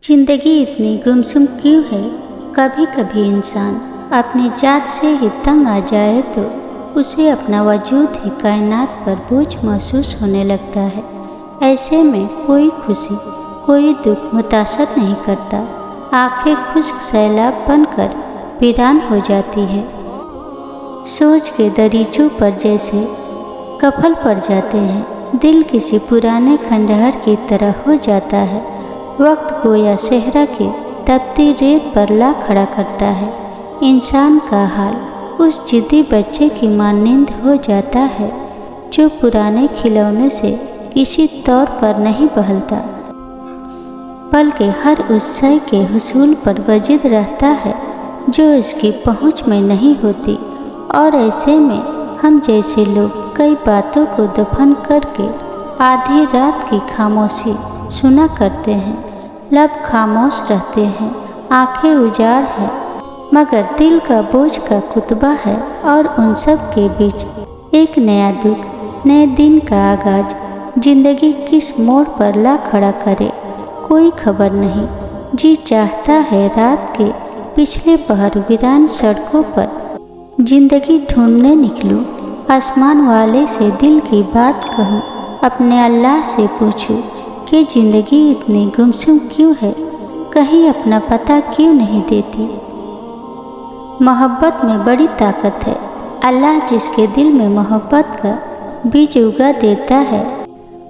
जिंदगी इतनी गुमसुम क्यों है। कभी कभी इंसान अपनी जात से ही तंग आ जाए तो उसे अपना वजूद ही कायनात पर बोझ महसूस होने लगता है। ऐसे में कोई खुशी कोई दुख मुतासर नहीं करता। आंखें खुश्क सैलाब बनकर वीरान हो जाती है। सोच के दरीचों पर जैसे कफल पड़ जाते हैं। दिल किसी पुराने खंडहर की तरह हो जाता है। वक्त गोया सहरा के तपती रेत पर ला खड़ा करता है। इंसान का हाल उस जिद्दी बच्चे की माननींद हो जाता है जो पुराने खिलौने से किसी तौर पर नहीं बहलता, बल्कि हर उस शय के हुसूल पर वजिद रहता है जो इसकी पहुंच में नहीं होती। और ऐसे में हम जैसे लोग कई बातों को दफन करके आधी रात की खामोशी सुना करते हैं। लब खामोश रहते हैं, आंखें उजाड़ है, मगर दिल का बोझ का कुतबा है। और उन सब के बीच एक नया दुख, नए दिन का आगाज जिंदगी किस मोड़ पर ला खड़ा करे कोई खबर नहीं। जी चाहता है रात के पिछले पहर वीरान सड़कों पर जिंदगी ढूंढने निकलूं। आसमान वाले से दिल की बात कहूँ, अपने अल्लाह से पूछूं कि ज़िंदगी इतनी गुमसुम क्यों है, कहीं अपना पता क्यों नहीं देती। मोहब्बत में बड़ी ताकत है। अल्लाह जिसके दिल में मोहब्बत का बीज उगा देता है,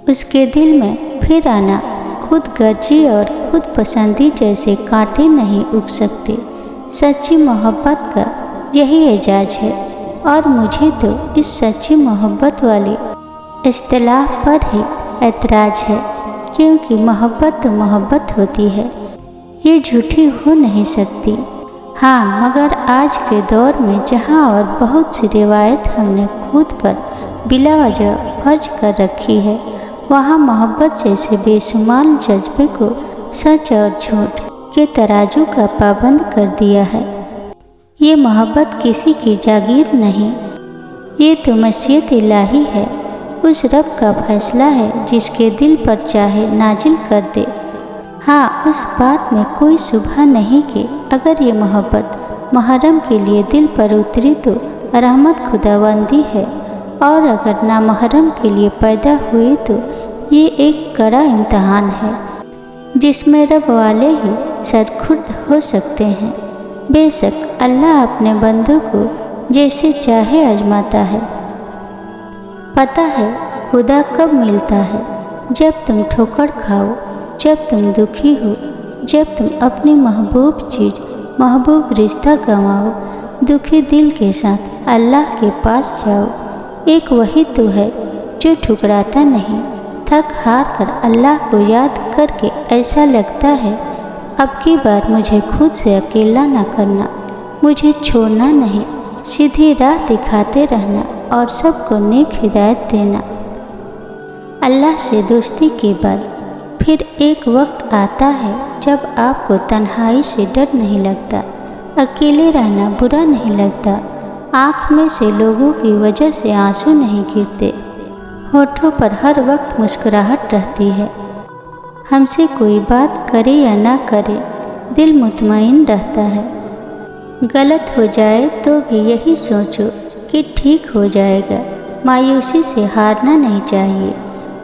उसके दिल में फिर आना खुद गर्जी और खुद पसंदी जैसे कांटे नहीं उग सकते। सच्ची मोहब्बत का यही एजाज है। और मुझे तो इस सच्ची मोहब्बत वाली इस्तिलाह पर ही ऐतराज़ है, क्योंकि मोहब्बत तो मोहब्बत होती है, ये झूठी हो नहीं सकती। हाँ, मगर आज के दौर में जहाँ और बहुत सी रिवायत हमने खुद पर बिला वजह फर्ज कर रखी है, वहाँ मोहब्बत जैसे बेशुमार जज्बे को सच और झूठ के तराजू का पाबंद कर दिया है। ये मोहब्बत किसी की जागीर नहीं, ये तो मशीयत इलाही है। उस रब का फैसला है जिसके दिल पर चाहे नाजिल कर दे। हाँ, उस बात में कोई शुबहा नहीं कि अगर ये मोहब्बत मुहर्रम के लिए दिल पर उतरी तो रहमत खुदाबंदी है, और अगर ना मुहर्रम के लिए पैदा हुई तो ये एक कड़ा इम्तहान है जिसमें रब वाले ही सरखुर्द हो सकते हैं। बेशक अल्लाह अपने बंदों को जैसे चाहे आजमाता है। पता है खुदा कब मिलता है, जब तुम ठोकर खाओ, जब तुम दुखी हो, जब तुम अपनी महबूब चीज़ महबूब रिश्ता गंवाओ। दुखी दिल के साथ अल्लाह के पास जाओ। एक वही तो है जो ठुकराता नहीं। थक हार कर अल्लाह को याद करके ऐसा लगता है अब की बार मुझे खुद से अकेला ना करना, मुझे छोड़ना नहीं, सीधी राह दिखाते रहना और सबको नेक हिदायत देना। अल्लाह से दोस्ती के बाद फिर एक वक्त आता है जब आपको तन्हाई से डर नहीं लगता, अकेले रहना बुरा नहीं लगता, आँख में से लोगों की वजह से आंसू नहीं गिरते, होठों पर हर वक्त मुस्कुराहट रहती है। हमसे कोई बात करे या ना करे, दिल मुतमईन रहता है। गलत हो जाए तो भी यही सोचो कि ठीक हो जाएगा। मायूसी से हारना नहीं चाहिए,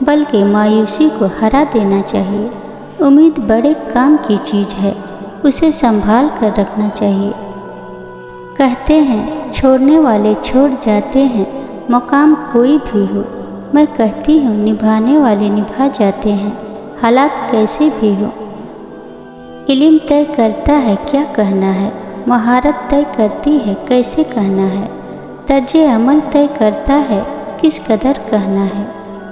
बल्कि मायूसी को हरा देना चाहिए। उम्मीद बड़े काम की चीज़ है, उसे संभाल कर रखना चाहिए। कहते हैं छोड़ने वाले छोड़ जाते हैं, मकाम कोई भी हो। मैं कहती हूँ निभाने वाले निभा जाते हैं, हालात कैसे भी हो। इल्म तय करता है क्या कहना है, महारत तय करती है कैसे कहना है, तर्जे अमल तय करता है किस कदर कहना है,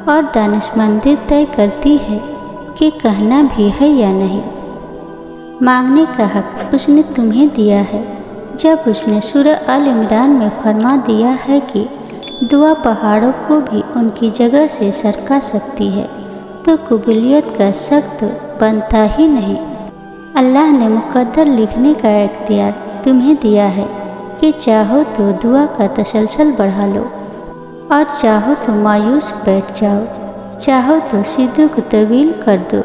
और दानिशमंदी तय करती है कि कहना भी है या नहीं। मांगने का हक उसने तुम्हें दिया है, जब उसने सूरह अल इमरान में फरमा दिया है कि दुआ पहाड़ों को भी उनकी जगह से सरका सकती है, तो कबूलियत का सख्त बनता ही नहीं। अल्लाह ने मुकद्दर लिखने का इख्तियार तुम्हें दिया है कि चाहो तो दुआ का तसलसल बढ़ा लो, और चाहो तो मायूस बैठ जाओ, चाहो तो सीधों को तवील कर दो।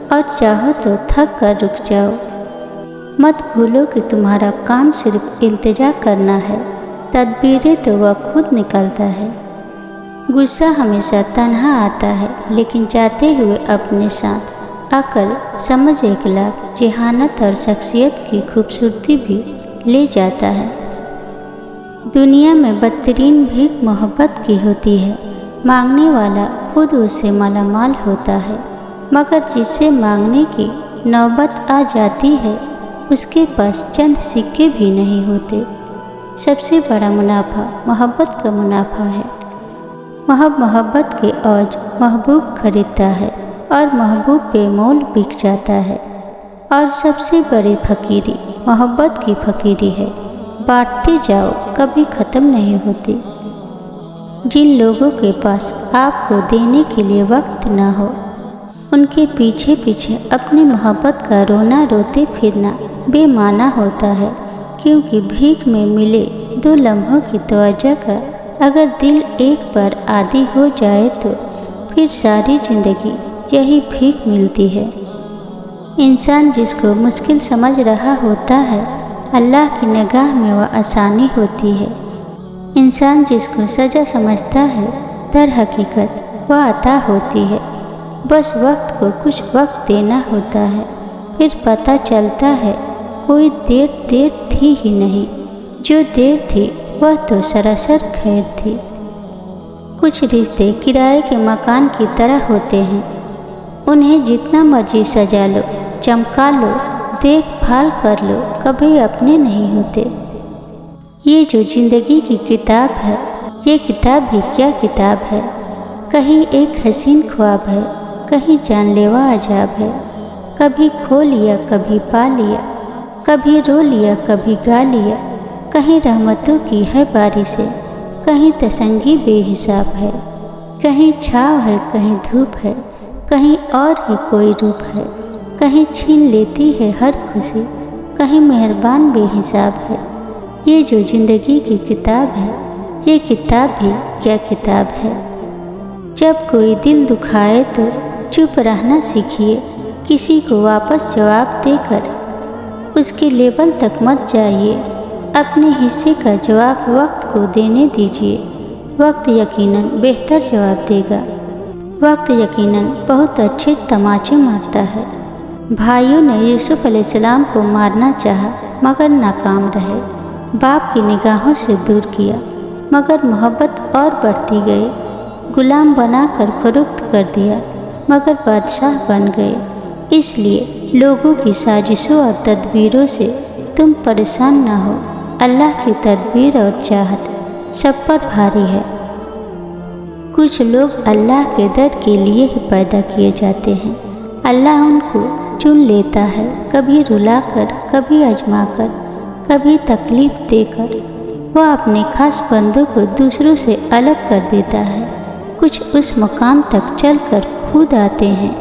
اور چاہو تو تھک کر رک جاؤ۔ مت بھولو کہ تمہارا کام صرف التجا کرنا ہے، تدبیریں تو وہ خود نکلتا ہے۔ غصہ ہمیشہ تنہا آتا ہے، لیکن جاتے ہوئے اپنے ساتھ عقل، سمجھ، اخلاق، ذہانت اور شخصیت کی خوبصورتی بھی لے جاتا ہے۔ دنیا میں بدترین بھیک محبت کی ہوتی ہے۔ مانگنے والا خود اسے مالا مال ہوتا ہے، مگر جس سے مانگنے کی نوبت آ جاتی ہے اس کے پاس چند سکے بھی نہیں ہوتے۔ سب سے بڑا منافع محبت کا منافع ہے۔ محبت کے عوض محبوب خریدتا ہے اور محبوب بے مول بک جاتا ہے۔ اور سب سے بڑی فقیری محبت کی فقیری ہے۔ بانٹتے جاؤ، کبھی ختم نہیں ہوتی۔ جن لوگوں کے پاس آپ کو دینے کے لیے وقت نہ ہو، ان کے پیچھے پیچھے اپنی محبت کا رونا روتے پھرنا بے معنی ہوتا ہے، کیونکہ بھیک میں ملے 2 لمحوں کی توجہ کا اگر دل ایک بار عادی ہو جائے تو پھر ساری زندگی یہی بھیک ملتی ہے۔ انسان جس کو مشکل سمجھ رہا ہوتا ہے، اللہ کی نگاہ میں وہ آسانی ہوتی ہے۔ انسان جس کو سزا سمجھتا ہے، در حقیقت وہ عطا ہوتی ہے۔ بس وقت کو کچھ وقت دینا ہوتا ہے، پھر پتہ چلتا ہے کوئی دیر تھی ہی نہیں، جو دیر تھی وہ تو سراسر خیر تھی۔ کچھ رشتے کرائے کے مکان کی طرح ہوتے ہیں، انہیں جتنا مرضی سجا لو، چمکا لو، دیکھ بھال کر لو، کبھی اپنے نہیں ہوتے۔ یہ جو زندگی کی کتاب ہے، یہ کتاب بھی کیا کتاب ہے؟ کہیں ایک حسین خواب ہے، کہیں جان لیوا عذاب ہے۔ کبھی کھو لیا، کبھی پا لیا، کبھی رو لیا، کبھی گا لیا۔ کہیں رحمتوں کی ہے بارش ہے، کہیں تسنگی بے حساب ہے۔ کہیں چھاؤ ہے، کہیں دھوپ ہے، کہیں اور ہی کوئی روپ ہے۔ کہیں چھین لیتی ہے ہر خوشی، کہیں مہربان بے حساب ہے۔ یہ جو زندگی کی کتاب ہے، یہ کتاب بھی کیا کتاب ہے؟ جب کوئی دل دکھائے تو چپ رہنا سیکھیے، کسی کو واپس جواب دے کر اس کے لیول تک مت جائیے۔ اپنے حصے کا جواب وقت کو دینے دیجیے، وقت یقیناً بہتر جواب دے گا۔ وقت یقیناً بہت اچھے تماچے مارتا ہے۔ بھائیوں نے یوسف علیہ السلام کو مارنا چاہا مگر ناکام رہے، باپ کی نگاہوں سے دور کیا مگر محبت اور بڑھتی گئی، غلام بنا کر فروخت کر دیا مگر بادشاہ بن گئے۔ اس لیے لوگوں کی سازشوں اور تدبیروں سے تم پریشان نہ ہو، اللہ کی تدبیر اور چاہت سب پر بھاری ہے۔ کچھ لوگ اللہ کے در کے لیے ہی پیدا کیے جاتے ہیں، اللہ ان کو چن لیتا ہے، کبھی رلا کر، کبھی آزما کر، کبھی تکلیف دے کر۔ وہ اپنے خاص بندوں کو دوسروں سے الگ کر دیتا ہے۔ کچھ اس مقام تک چل کر خود آتے ہیں،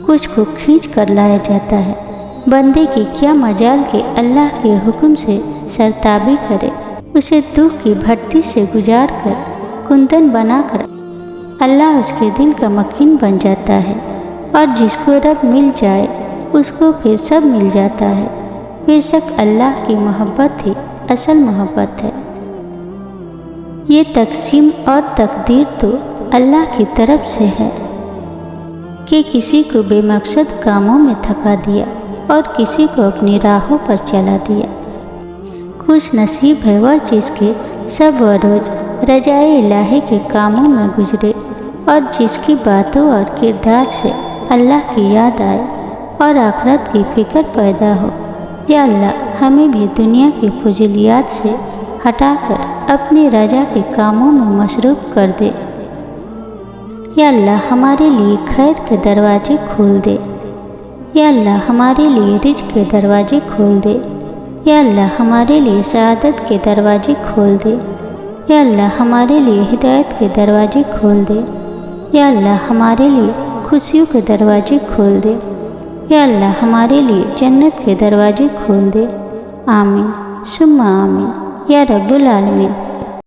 کچھ کو کھینچ کر لایا جاتا ہے۔ بندے کی کیا مجال کہ اللہ کے حکم سے سرتابی کرے، اسے دکھ کی بھٹی سے گزار کر کندن بنا کر اللہ اس کے دل کا مکین بن جاتا ہے۔ اور جس کو رب مل جائے اس کو پھر سب مل جاتا ہے۔ بے شک اللہ کی محبت ہی اصل محبت ہے۔ یہ تقسیم اور تقدیر تو اللہ کی طرف سے ہے کہ کسی کو بے مقصد کاموں میں تھکا دیا اور کسی کو اپنی راہوں پر چلا دیا۔ خوش نصیب ہے وہ جس کے سب و روز رجائے الہی کے کاموں میں گزرے اور جس کی باتوں اور کردار سے اللہ کی یاد آئے اور آخرت کی فکر پیدا ہو۔ یا اللہ ہمیں بھی دنیا کی فضولیات سے ہٹا کر اپنی رضا کے کاموں میں مصروف کر دے۔ یا اللہ ہمارے لیے خیر کے دروازے کھول دے۔ یا اللہ ہمارے لیے رزق کے دروازے کھول دے۔ یا اللہ ہمارے لیے سعادت کے دروازے کھول دے۔ یا اللہ ہمارے لیے ہدایت کے دروازے کھول دے۔ یا اللہ ہمارے لیے خوشیوں کے دروازے کھول دے۔ یا اللہ ہمارے لیے جنت کے دروازے کھول دے۔ آمین ثم آمین یا رب العالمین۔